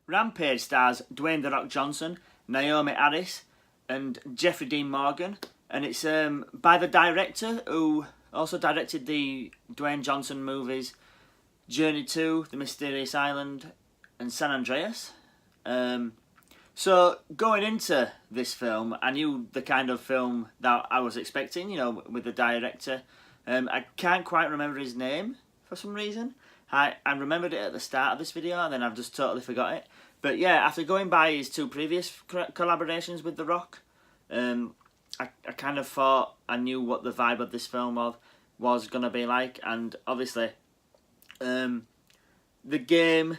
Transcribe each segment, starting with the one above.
Rampage stars Dwayne "The Rock" Johnson, Naomi Harris, and Jeffrey Dean Morgan, and it's by the director who also directed the Dwayne Johnson movies Journey to the Mysterious Island and San Andreas. So going into this film, I knew the kind of film that I was expecting, with the director. I can't quite remember his name for some reason. I remembered it at the start of this video and then I've just totally forgot it. But yeah, after going by his two previous collaborations with The Rock, I kind of thought I knew what the vibe of this film was going to be like. And obviously, the game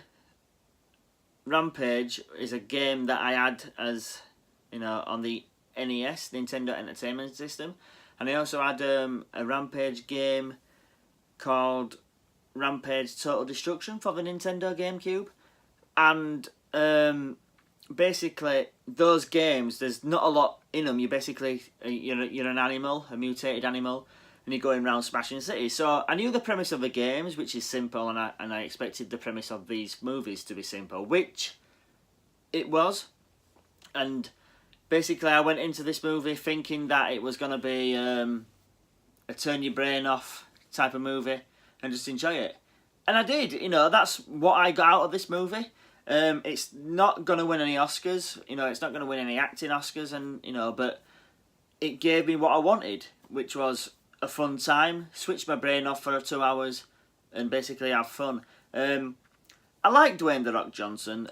Rampage is a game that I had as, on the NES, Nintendo Entertainment System. And I also had a Rampage game called Rampage Total Destruction for the Nintendo GameCube. And basically, those games, there's not a lot in them. You basically, you're an animal, a mutated animal, and you're going around smashing cities. So I knew the premise of the games, which is simple, and I expected the premise of these movies to be simple, which it was. And basically, I went into this movie thinking that it was going to be a turn your brain off type of movie and just enjoy it. And I did, that's what I got out of this movie. It's not going to win any Oscars, it's not going to win any acting Oscars, and but it gave me what I wanted, which was a fun time, switch my brain off for 2 hours, and basically have fun. I like Dwayne "The Rock" Johnson.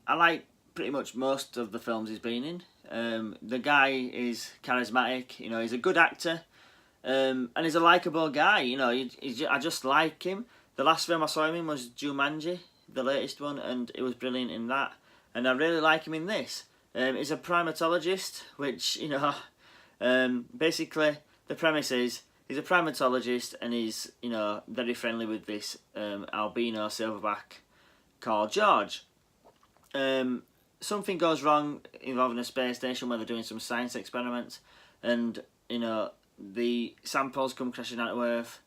I like pretty much most of the films he's been in. The guy is charismatic, he's a good actor, and he's a likeable guy. I just like him. The last film I saw him in was Jumanji, the latest one, and it was brilliant in that. And I really like him in this. He's a primatologist, which, basically the premise is he's a primatologist and he's, very friendly with this albino silverback called George. Something goes wrong involving a space station where they're doing some science experiments, and, the samples come crashing down to Earth.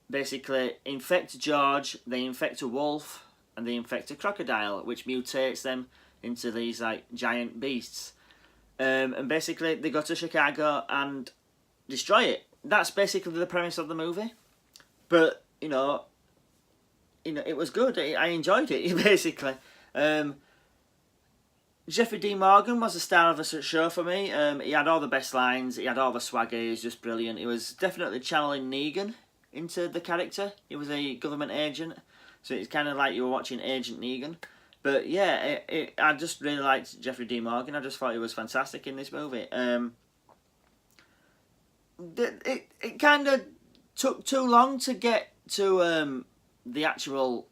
Basically, infect George, they infect a wolf, and they infect a crocodile, which mutates them into these giant beasts. And basically, they go to Chicago and destroy it. That's basically the premise of the movie. But it was good. I enjoyed it basically. Jeffrey Dean Morgan was the star of the show for me. He had all the best lines. He had all the swagger. He was just brilliant. He was definitely channeling Negan into the character. He was a government agent, so it's kind of like you were watching Agent Negan. But yeah, I just really liked Jeffrey Dean Morgan. I just thought he was fantastic in this movie. It kind of took too long to get to the actual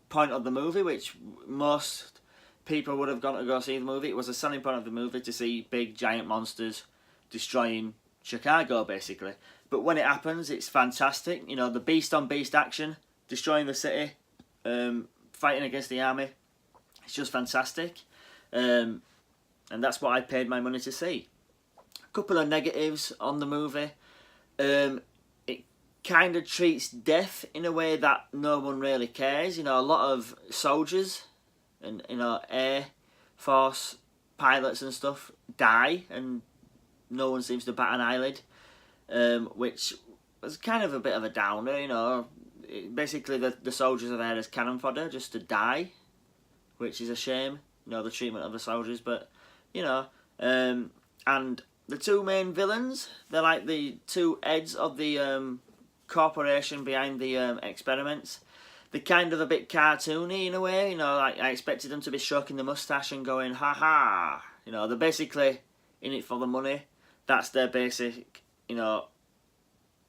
point of the movie, which most people would have gone to go see the movie. It was a selling point of the movie to see big giant monsters destroying Chicago, basically. But when it happens, it's fantastic. The beast on beast action, destroying the city, fighting against the army. It's just fantastic. And that's what I paid my money to see. A couple of negatives on the movie. It kind of treats death in a way that no one really cares. A lot of soldiers and, Air Force pilots and stuff die, and no one seems to bat an eyelid. Which was kind of a bit of a downer, Basically, the soldiers are there as cannon fodder, just to die, which is a shame, the treatment of the soldiers. But, and the two main villains, they're like the two heads of the corporation behind the experiments. They're kind of a bit cartoony in a way, like I expected them to be stroking the moustache and going, ha ha. They're basically in it for the money. That's their basic,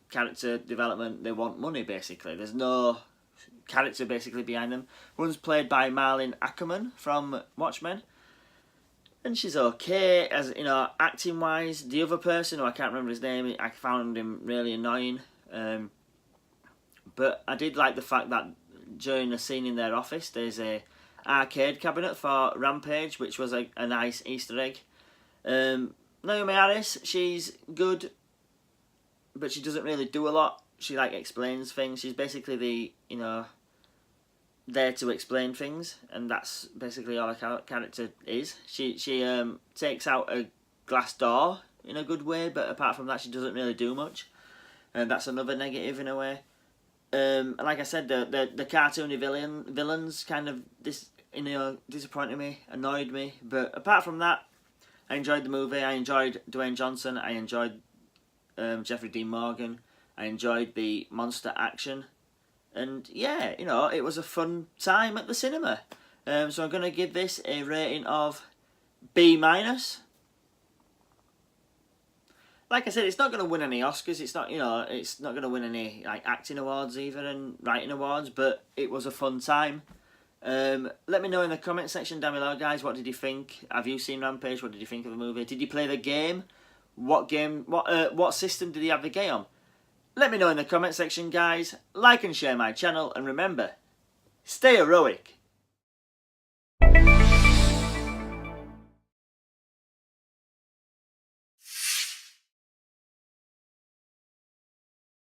character development. They want money, basically. There's no character basically behind them. One's played by Marlene Ackerman from Watchmen, and she's okay as acting wise. The other person, who I can't remember his name, I found him really annoying. But I did like the fact that during a scene in their office, there's a arcade cabinet for Rampage, which was a nice Easter egg. Naomi Harris, she's good, but she doesn't really do a lot. She explains things. She's basically the there to explain things, and that's basically all a character is. She takes out a glass door in a good way, but apart from that, she doesn't really do much, and that's another negative in a way. Like I said, the cartoony villains kind of disappointed me, annoyed me, but apart from that, I enjoyed the movie. I enjoyed Dwayne Johnson. I enjoyed Jeffrey Dean Morgan. I enjoyed the monster action. And yeah, you know, it was a fun time at the cinema. So I'm going to give this a rating of B-. Like I said, it's not going to win any Oscars. It's not, you know, it's not going to win any like acting awards even and writing awards. But it was a fun time. Let me know in the comment section down below, guys. What did you think? Have you seen Rampage? What did you think of the movie? Did you play the game? What game? What system did you have the game on? Let me know in the comment section, guys. Like and share my channel, and remember, stay heroic.